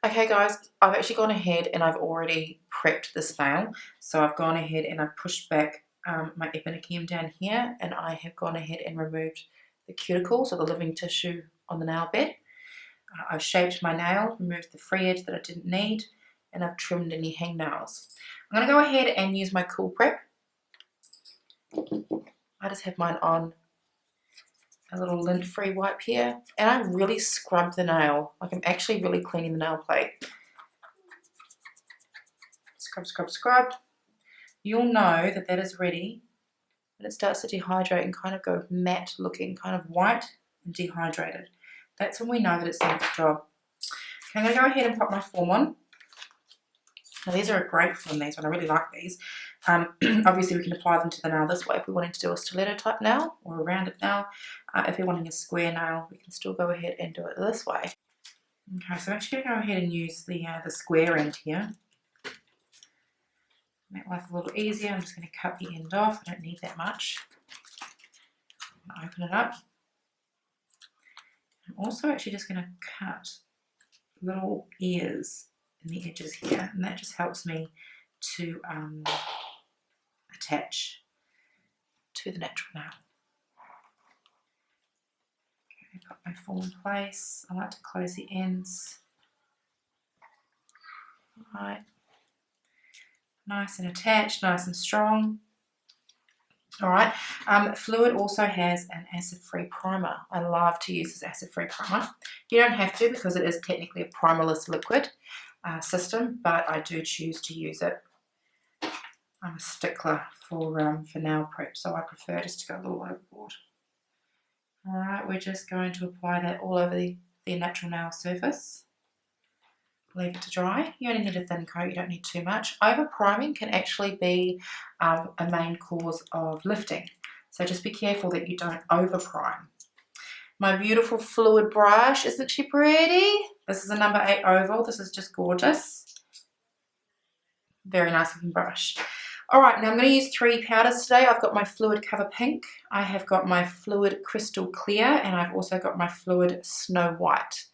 Okay guys, I've actually gone ahead and I've already prepped this nail. So I've gone ahead and I've pushed back my epinechem down here, and I have gone ahead and removed the cuticles or the living tissue on the nail bed. I've shaped my nail, removed the free edge that I didn't need, and I've trimmed any hangnails. I'm going to go ahead and use my Cool Prep. I just have mine on a little lint-free wipe here, and I really scrub the nail. Like, I'm actually really cleaning the nail plate. Scrub, scrub, scrub. You'll know that that is ready when it starts to dehydrate and kind of go matte looking, kind of white and dehydrated. That's when we know that it's done its job. Okay, I'm going to go ahead and pop my form on. Now these are a great form, these one. I really like these. Obviously we can apply them to the nail this way if we're wanting to do a stiletto type nail or a rounded nail. If you're wanting a square nail, we can still go ahead and do it this way. Okay, so I'm actually going to go ahead and use the square end here. Make life a little easier. I'm just going to cut the end off. I don't need that much. Open it up. I'm also actually just going to cut little ears in the edges here, and that just helps me to attach to the natural nail. Okay, got my form in place. I like to close the ends. Right. Nice and attached, nice and strong. Alright, Fluid also has an acid-free primer. I love to use this acid-free primer. You don't have to, because it is technically a primerless liquid system, but I do choose to use it. I'm a stickler for nail prep, so I prefer just to go a little overboard. Alright, we're just going to apply that all over the natural nail surface. Leave it to dry. You only need a thin coat, you don't need too much. Over priming can actually be a main cause of lifting, so just be careful that you don't over prime. My beautiful Fluid brush, isn't she pretty? This is a number 8 oval. This is just gorgeous. Very nice looking brush. Alright, now I'm going to use 3 powders today. I've got my Fluid Cover Pink, I have got my Fluid Crystal Clear, and I've also got my Fluid Snow White.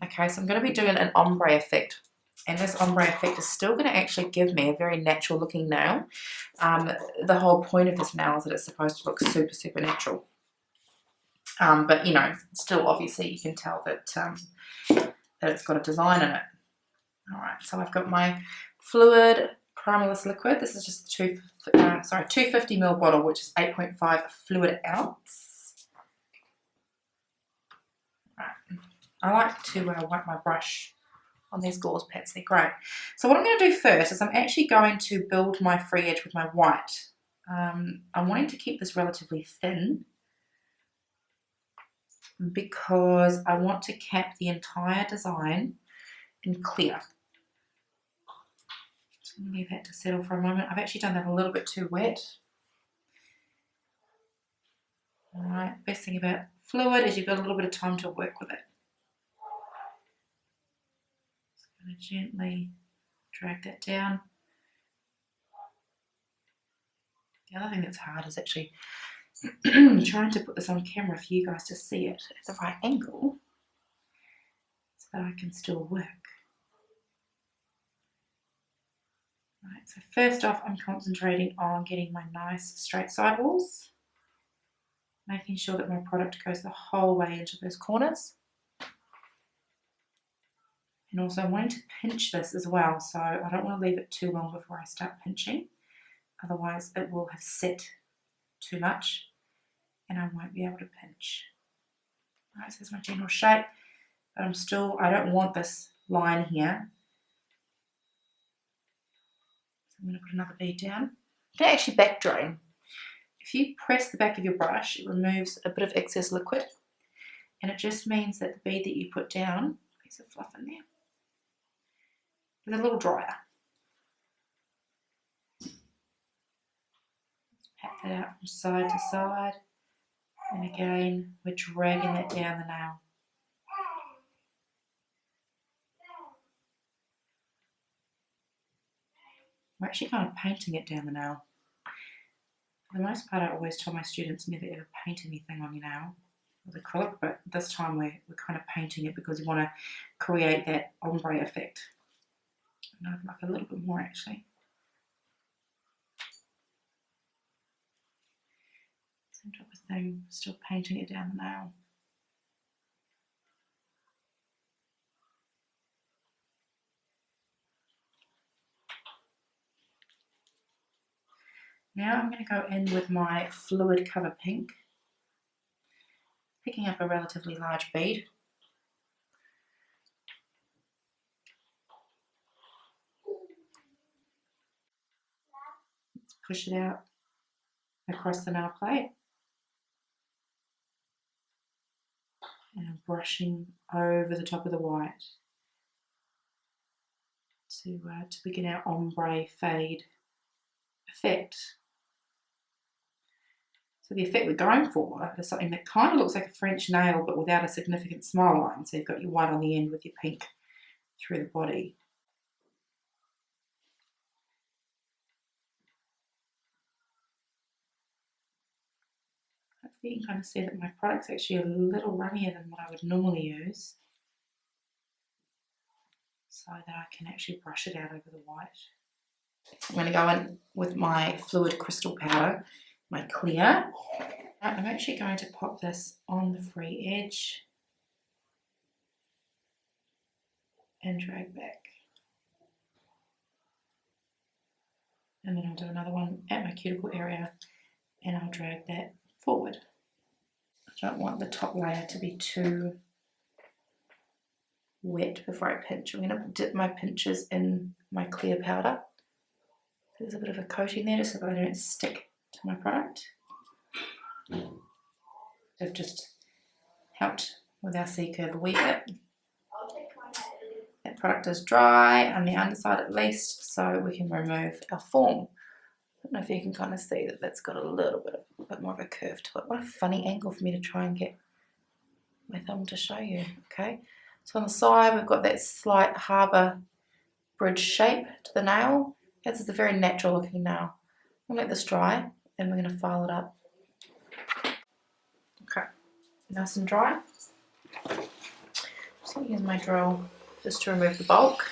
Okay, so I'm going to be doing an ombre effect, and this ombre effect is still going to actually give me a very natural looking nail. The whole point of this nail is that it's supposed to look super, super natural. But, you know, still obviously you can tell that, that it's got a design in it. Alright, so I've got my Fluid Primerless Liquid. This is just 250ml bottle, which is 8.5 fluid ounce. Right. I like to wipe my brush on these gauze pads, they're great. So what I'm going to do first is I'm actually going to build my free edge with my white. I'm wanting to keep this relatively thin because I want to cap the entire design in clear. So I'm going to leave that to settle for a moment. I've actually done that a little bit too wet. Alright, best thing about Fluid is you've got a little bit of time to work with it. I'm going to gently drag that down. The other thing that's hard is actually trying to put this on camera for you guys to see it at the right angle so that I can still work. Right, so first off I'm concentrating on getting my nice straight sidewalls, making sure that my product goes the whole way into those corners. And also I'm wanting to pinch this as well, so I don't want to leave it too long before I start pinching, otherwise it will have set too much and I won't be able to pinch. Alright, so there's my general shape, but I don't want this line here. So I'm going to put another bead down. You can actually back drain. If you press the back of your brush, it removes a bit of excess liquid, and it just means that the bead that you put down, piece of fluff in there, is a little drier. Just pat that out from side to side, and again we're dragging that down the nail. We're actually kind of painting it down the nail. For the most part I always tell my students never ever paint anything on your nail. with acrylic, but this time we're kind of painting it because we want to create that ombre effect. And I'd like a little bit more actually. Same type of thing, still painting it down the nail. Now I'm going to go in with my fluid cover pink, picking up a relatively large bead. Let's push it out across the nail plate. And I'm brushing over the top of the white to begin our ombre fade effect. So the effect we're going for is something that kind of looks like a French nail but without a significant smile line. So you've got your white on the end with your pink through the body. Hopefully you can kind of see that my product's actually a little runnier than what I would normally use, so that I can actually brush it out over the white. I'm going to go in with my fluid crystal powder, my clear. I'm actually going to pop this on the free edge and drag back. And then I'll do another one at my cuticle area and I'll drag that forward. I don't want the top layer to be too wet before I pinch. I'm going to dip my pinches in my clear powder. There's a bit of a coating there just so that they don't stick to my product. They've just helped with our C-curve a wee bit. That product is dry on the underside at least, so we can remove our form. I don't know if you can kind of see that that's got a bit more of a curve to it. What a funny angle for me to try and get my thumb to show you. Okay, so on the side we've got that slight harbour bridge shape to the nail. This is a very natural looking nail. I'm going to let this dry and we're going to file it up. Okay, nice and dry. Just going to use my drill just to remove the bulk.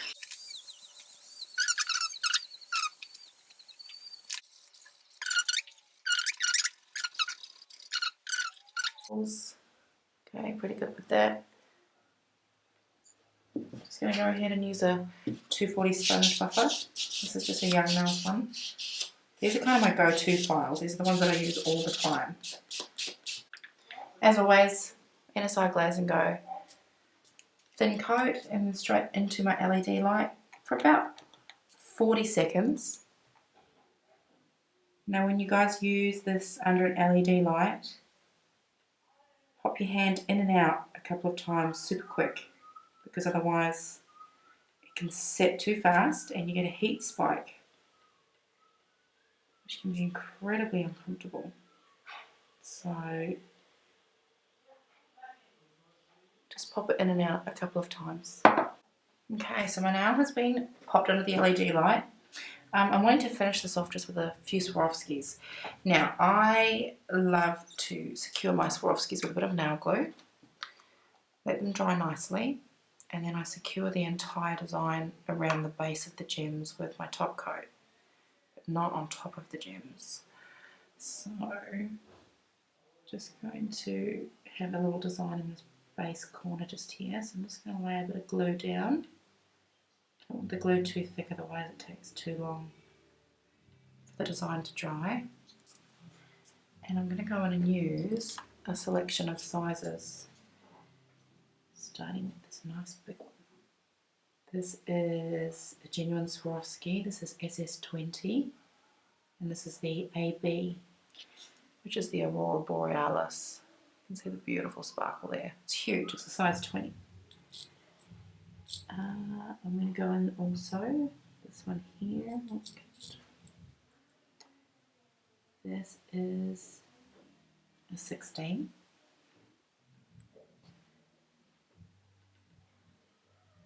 Okay, pretty good with that. Just going to go ahead and use a 240 sponge buffer. This is just a Young Nails one. These are kind of my go-to files. These are the ones that I use all the time. As always, NSI Glaze and Go. Thin coat and then straight into my LED light for about 40 seconds. Now when you guys use this under an LED light, pop your hand in and out a couple of times super quick, because otherwise it can set too fast and you get a heat spike, which can be incredibly uncomfortable. So just pop it in and out a couple of times. Okay, so my nail has been popped under the LED light. I'm wanting to finish this off just with a few Swarovskis. Now, I love to secure my Swarovskis with a bit of nail glue. Let them dry nicely, and then I secure the entire design around the base of the gems with my top coat, but not on top of the gems. So, just going to have a little design in this base corner just here. So I'm just going to lay a bit of glue down. Don't want the glue too thick, otherwise it takes too long for the design to dry. And I'm going to go in and use a selection of sizes, starting with this nice big one. This is a genuine Swarovski. This is SS20, and this is the AB, which is the Aurora Borealis. You can see the beautiful sparkle there. It's huge. It's a size 20. I'm going to go in also this one here. This is a 16.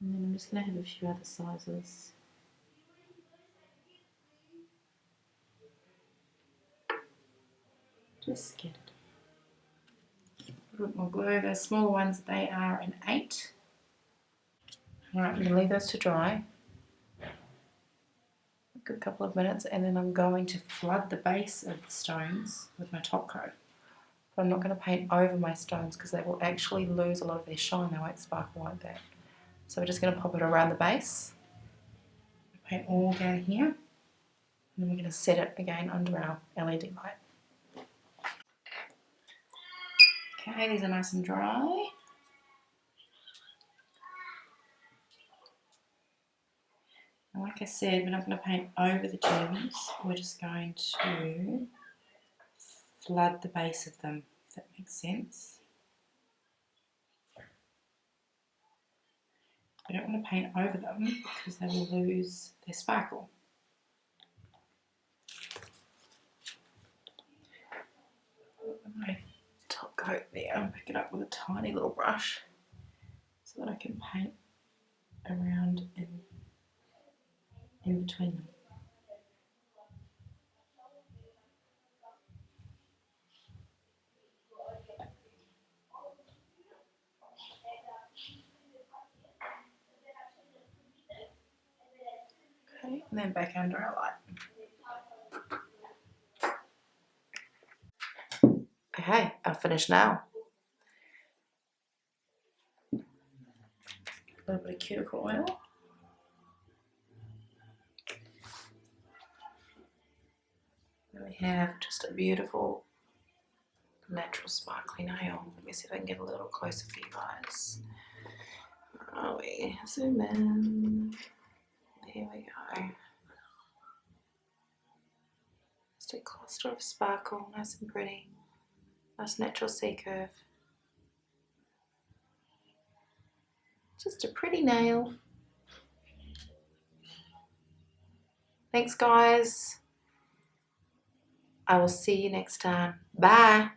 And then I'm just going to have a few other sizes. Just scattered. little bit more glue. Those smaller ones, they are an 8. Alright, I'm going to leave those to dry a good couple of minutes, and then I'm going to flood the base of the stones with my top coat. But I'm not going to paint over my stones because they will actually lose a lot of their shine. They won't sparkle like that. So we're just going to pop it around the base. Paint all down here. And then we're going to set it again under our LED light. Okay, these are nice and dry. And like I said, we're not going to paint over the gems. We're just going to flood the base of them, if that makes sense. We don't want to paint over them because they will lose their sparkle. My top coat there, I'll pick it up with a tiny little brush so that I can paint around in between them. Okay, and then back under our light. Okay, I'll finish now. A little bit of cuticle oil. And we have just a beautiful natural sparkly nail. Let me see if I can get a little closer for you guys. Where are we? Zoom in. There we go. Just a cluster of sparkle, nice and pretty. Nice natural C-curve. Just a pretty nail. Thanks guys. I will see you next time. Bye.